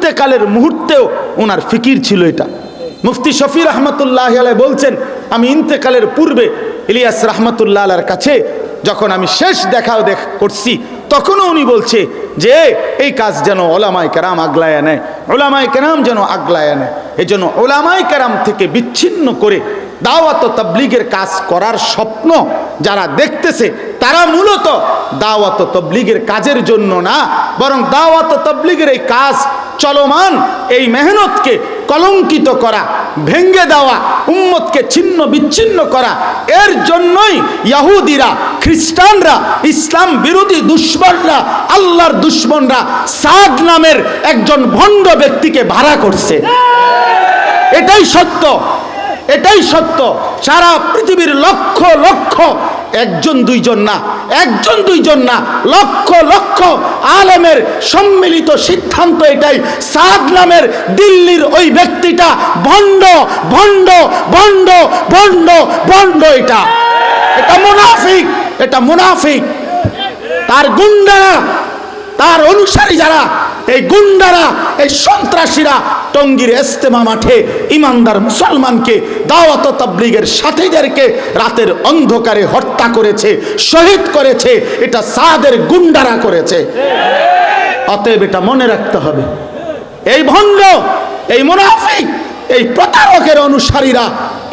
ইন্তেকালের মুহূর্তেও ওনার ফিকির ছিল এটা। মুফতি শফি রহমতুল্লাহ আলাইহি বলছেন, আমি ইন্তেকালের পূর্বে ইলিয়াস রহমতুল্লাহ আলাইহির কাছে যখন আমি শেষ দেখা করছি, তখনও উনি বলছে যে এই কাজ যেন ওলামায়ে কেরাম আগলায়া নেয়, ওলামায়ে কেরাম যেন আগলায়া নেয়। এই জন্য ওলামায়ে কেরাম থেকে বিচ্ছিন্ন করে দাওয়াত ও তাবলীগের কাজ করার স্বপ্ন যারা দেখতেছে, তারা মূলত দাওয়াত ও তাবলীগের কাজের জন্য না, বরং দাওয়াত ও তাবলীগের এই কাজ চলমান এই মেহনতকে কলঙ্কিত করা, ভেঙ্গে দেওয়া, উম্মতকে ছিন্ন বিচ্ছিন্ন করা, এর জন্যই ইহুদিরা, খ্রিস্টানরা, ইসলাম বিরোধী দুশমনরা, আল্লাহর দুশমনরা সাদ নামের একজন ভণ্ড ব্যক্তিকে ভাড়া করছে। এটাই সত্য, এটাই সত্য। সারা পৃথিবীর লক্ষ লক্ষ, একজন দুইজন না, একজন দুইজন না, লক্ষ লক্ষ আলেমের সম্মিলিত সিদ্ধান্ত এটাই, সাদ নামের দিল্লির ওই ব্যক্তিটা ভণ্ড ভণ্ড ভণ্ড ভণ্ড ভণ্ড। এটা মুনাফিক, এটা মুনাফিক। তার গুন্ডারা, তার অনুসারী যারা, এই গুন্ডারা, এই সন্ত্রাসীরা টঙ্গীর ইজতেমা মাঠে ইমানদার মুসলমানকে, দাওয়াত ও তাবলীগের সাথীদেরকে রাতের অন্ধকারে হত্যা করেছে, শহীদ করেছে। এটা সাদের গুন্ডারা করেছে। অতএব এটা মনে রাখতে হবে, এই ভণ্ড, এই মুনাফিক, এই প্রতারকের অনুসারীরা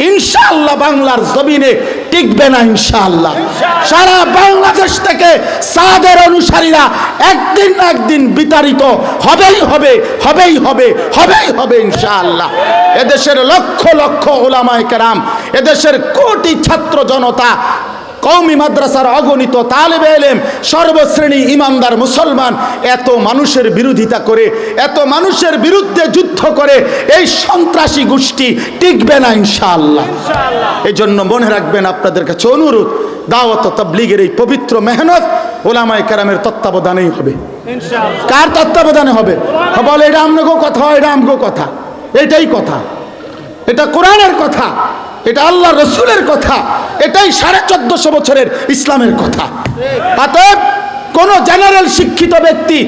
ইনশাআল্লাহ বাংলার জমিনে টিকবে না। ইনশাআল্লাহ সারা বাংলাদেশ থেকে সাদের অনুসারীরা একদিন না একদিন বিতাড়িত হবেই হবে, হবেই হবে, হবেই হবে ইনশাআল্লাহ। এদেশের লক্ষ লক্ষ উলামায়ে কেরাম, এদেশের কোটি ছাত্র জনতা, কওমি মাদ্রাসার অগণিত তালেবে ইলম, সর্বশ্রেণী ইমানদার মুসলমান এত মানুষের বিরোধিতা করে, এত মানুষের বিরুদ্ধে যুদ্ধ করে এই সন্ত্রাসী গোষ্ঠী টিকবে না ইনশাআল্লাহ। এই জন্য মনে রাখবেন, আপনাদের কাছে অনুরোধ, দাওয়াত ও তাবলীগের এই পবিত্র মেহনত উলামায়ে কেরামের তত্ত্বাবধানেই হবে। ইনশাআল্লাহ। কার তত্ত্বাবধানে হবে? বলে এটা আমগো কথা, এটা আমগো কথা, এটাই কথা, এটা কোরআনের কথা, এটা আল্লাহ রসুলের কথা, এটাই 1450 বছরের ইসলামের কথা। অতএব কোন জেনারেল শিক্ষিত ব্যক্তি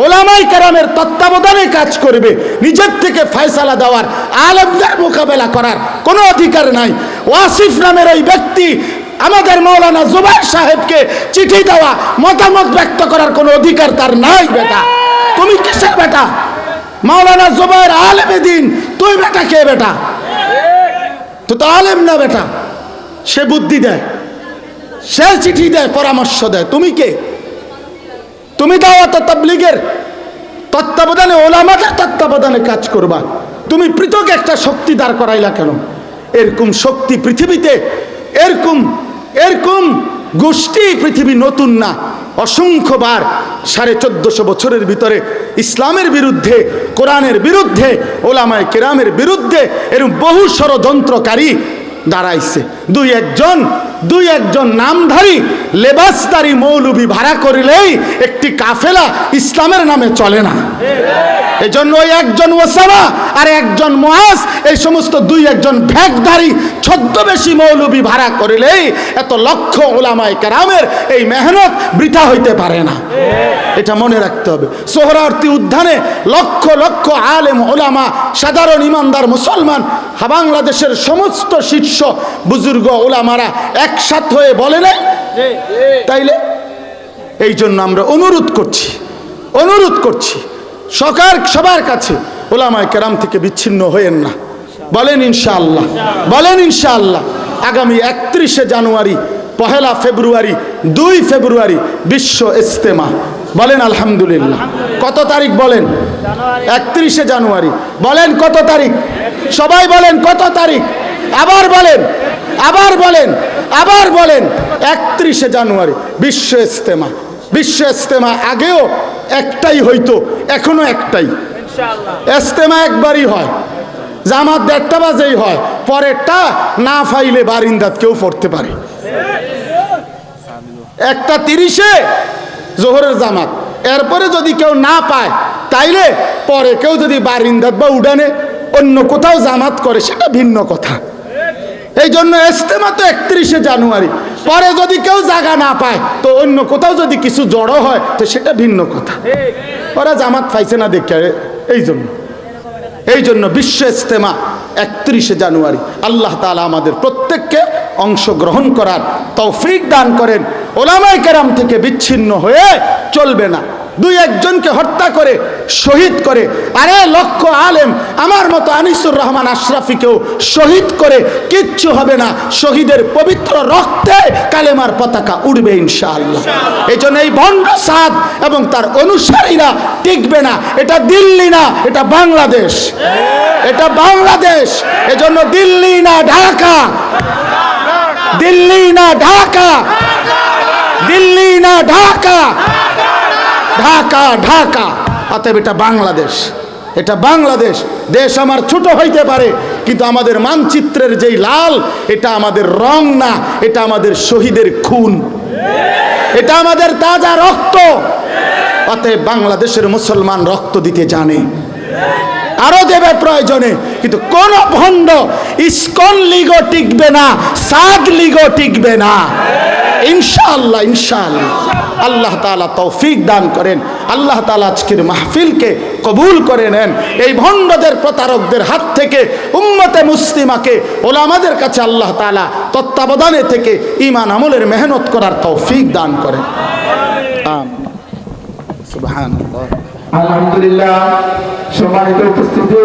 উলামায়ে কেরামের তত্ত্বাবধানে কাজ করবে, নিজের থেকে ফয়সালা দেওয়ার, আলেমদের মোকাবেলা করার কোনো অধিকার নাই। ওয়াসিফ নামের এই ব্যক্তি আমাদের মাওলানা জুবাইর সাহেবকে চিঠি দেওয়া, মতামত ব্যক্ত করার কোনো অধিকার তার নাই। বেটা তুমি কিসের বেটা? মাওলানা জুবাইর আলেমে দ্বীন, তুই বেটা কে? বেটা তো আলেম না বেটা, সে বুদ্ধি দেয়, সে চিঠি দেয়, পরামর্শ দেয়, তুমি কে? তুমি দাওয়াত ও তাবলীগের তত্ত্বাবধানে, ওলামাদের তত্ত্বাবধানে কাজ করবা, তুমি পৃথক একটা শক্তি দাঁড় করাইলা কেন? এরকম শক্তি পৃথিবীতে, এরকম এরকম গোষ্ঠী পৃথিবী নতুন না। অসংখ্যবার 1450 বছরের ভিতরে ইসলামের বিরুদ্ধে, কোরআনের বিরুদ্ধে, ওলামায়ে কেরামের বিরুদ্ধে এরকম বহু ষড়যন্ত্রকারী দাঁড়াইছে। দুই একজন নামধারী লেবাসদারি মৌলবি ভাড়া করিলেই একটি কাফেলা ইসলামের নামে চলে না। এই জন্য ওই একজন ওসামা আর একজন মুআজ, এই সমস্ত দুই একজন ভ্যাকধারী ছদ্মবেশী মৌলবি ভাড়া করিলেই এত লক্ষ উলামায়ে কেরামের এই মেহনত বৃথা হইতে পারে না। এটা মনে রাখতে হবে। সোহরাওয়ার্দী উদ্যানে লক্ষ লক্ষ আলেম ওলামা, সাধারণ ইমানদার মুসলমান, বাংলাদেশের সমস্ত শীর্ষ বুজুর্গ ওলামারা একসাথে হয়ে বলে নাই তাইলে? এই জন্য আমরা অনুরোধ করছি সবার কাছে, উলামায়ে কেরাম থেকে বিচ্ছিন্ন হয়েন না। বলেন ইনশাআল্লাহ, বলেন ইনশাআল্লাহ। আগামী 31শে জানুয়ারি, 1 ফেব্রুয়ারি, 2 ফেব্রুয়ারি বিশ্ব ইজতেমা। বলেন আলহামদুলিল্লাহ। কত তারিখ বলেন? 31শে জানুয়ারি। বলেন কত তারিখ? সবাই বলেন কত তারিখ? আবার বলেন, আবার বলেন, আবার বলেন। 31শে জানুয়ারি বিশ্ব ইজতেমা। বিশ্ব ইজতেমা আগেও একটাই হইতো, এখনো একটাই। ইজতেমা একবারই হয়, জামাত 1:30 বাজেই হয়, পরেরটা না ফাইলে বারিন্দাত কেউ পড়তে পারে। 1:30-এ জোহরের জামাত, এরপরে যদি কেউ না পায় তাইলে পরে কেউ যদি বারিন্দাত বা উডানে অন্য কোথাও জামাত করে, সেটা ভিন্ন কথা। এই জন্য ইজতেমা তো 31শে জানুয়ারি, পরে যদি কেউ জায়গা না পায় তো অন্য কোথাও যদি কিছু জড়ো হয় তো সেটা ভিন্ন কথা। ওরা জামাত পাইছে না দেখে এই জন্য বিশ্ব ইজতেমা 31শে জানুয়ারি আল্লাহ তাআলা আমাদের প্রত্যেককে অংশগ্রহণ করার তৌফিক দান করেন। ওলামায়ে কেরাম থেকে বিচ্ছিন্ন হয়ে চলবে না। দুই একজনকে হত্যা করে শহীদ করে, আরে লক্ষ আলেম আমার মতো আনিসুর রহমান আশরাফিকেও শহীদ করে কিচ্ছু হবে না। শহীদের পবিত্র রক্তে কালেমার পতাকা উড়বে ইনশাআল্লাহ। এই জন্য এই ভণ্ড সাদ এবং তার অনুসারীরা টিকবে না। এটা দিল্লি না, এটা বাংলাদেশ, এটা বাংলাদেশ। এজন্য দিল্লি না ঢাকা, দিল্লি না ঢাকা, দিল্লি না ঢাকা, ঢাকা ঢাকা। অতএব এটা বাংলাদেশ, এটা বাংলাদেশ। দেশ আমার ছোট হইতে পারে, কিন্তু আমাদের মানচিত্রের যেই লাল, এটা আমাদের রং না, এটা আমাদের শহীদের খুন, এটা আমাদের তাজা রক্ত। অতএব বাংলাদেশের মুসলমান রক্ত দিতে জানে, আরো দেবে প্রয়োজনে। কিন্তু কোন ভণ্ড ইসকন লীগও টিকবে না, সাদ লীগও টিকবে না ইনশাআল্লাহ, ইনশাআল্লাহ। আল্লাহ তাআলা তৌফিক দান করেন। আল্লাহ তাআলা আজকের মাহফিলকে কবুল করে নেন। এই ভণ্ডদের প্রতারকদের হাত থেকে উম্মতে মুসলিমাকে ওলামাদের কাছে আল্লাহ তাআলা তত্ত্বাবধানে থেকে ঈমান আমলের মেহনত করার তৌফিক দান করেন। আমিন। সুবহানাল্লাহ। আলহামদুলিল্লাহ। সম্মানিত উপস্থিতি,